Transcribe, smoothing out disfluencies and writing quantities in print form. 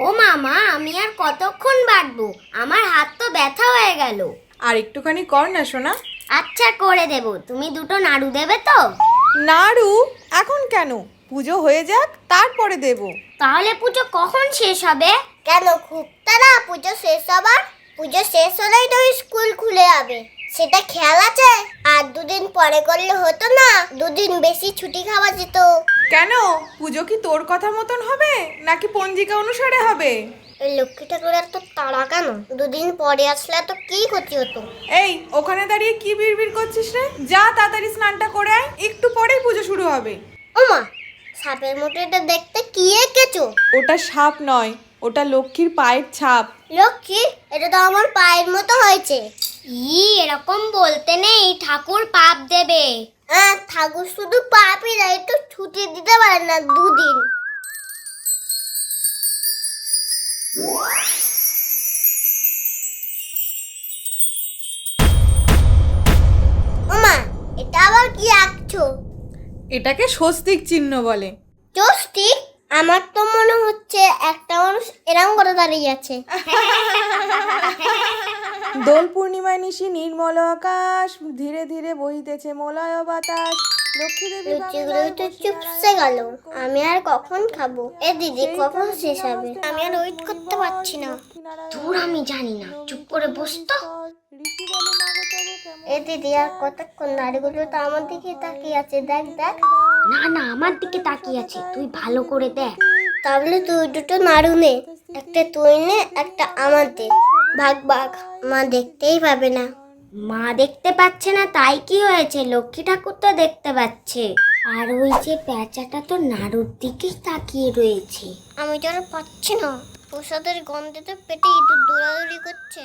ও মামা, আমি আর কতক্ষণ বাটবো? আমার হাত তো ব্যথা হয়ে গেল। আর একটুখানি কর না সোনা। আচ্ছা, করে দেব। তুমি দুটো নাড়ু দেবে তো? নাড়ু? এখন কেন? পুজো হয়ে যাক, তারপরে দেব। তাহলে পুজো কখন শেষ হবে? কেন খুব তাড়া পুজো শেষ হবার? পুজো শেষ হলেই তো স্কুল খুলে যাবে, সেটা খেয়াল আছে? আর দুদিন পরে করলে হতো না? দুদিন বেশি ছুটি খাওয়া যেত। কেন? পুজো কি তোর কথা মতন হবে নাকি পঞ্জিকা অনুসারে হবে? এই লক্ষ্মী ঠাকুরের তো তাড়া কেন? দুদিন পরে আসলে তো কি ক্ষতি হতো? এই, ওখানে দাঁড়িয়ে কি বিড়বিড় করছিস রে? যা তাড়াতাড়ি স্নানটা করে আয়, একটু পরেই পুজো শুরু হবে। ওমা, সাপের মতো এটা দেখতে কি এঁকেছো? ওটা সাপ নয়, ওটা লক্ষ্মীর পায়ের ছাপ। লক্ষ্মী, এটা তো আমার পায়ের মতো হয়েছে। এরকম বলতে নেই, ঠাকুর পাপ দেবে। ঠাকুর শুধু পাপই দেয়, একটু ছুটি দিতে পারে না দুদিন? ওমা, এটা আবার কি আঁকছো? এটাকে স্বস্তিক চিহ্ন বলে। চষ্টি? আমার তো মনে হচ্ছে একটা মানুষ এরকম করে দাঁড়িয়ে আছে। দোল পূর্ণিমায় নিশি নির্মল আকাশ, ধীরে ধীরে বহিতেছে মলয় বাতাস। লক্ষ্মী দেবী লুচিগুলো তো চুপসে গেল। আমি আর কখন খাবো? এ দিদি, কখন শেষ হবে? আমি আর ওয়েট করতে পারছি না। দূর, আমি জানি না, চুপ করে বসতো। এ দিদি, আর কতক্ষণ? নারীগুলো তো আমার দিকে তাকিয়ে আছে, দেখ দেখ। না না, আমার দিকে তাকিয়ে আছে, তুই ভালো করে দেখ। তাহলে তুই দুটো নাড়ু নে, একটা তুই নে, একটা আমার দে। ভাগ ভাগ, মা দেখতেই পাবে না। মা দেখতে পাচ্ছে না তাই কি হয়েছে? লক্ষ্মী ঠাকুর তো দেখতে পাচ্ছে। আর ওই যে পেঁচাটা তো নাড়ুর দিকেই তাকিয়ে রয়েছে। আমি তো আর পাচ্ছি না, প্রসাদের গন্ধে তো পেটে ইঁদুর দৌড়াদৌড়ি করছে।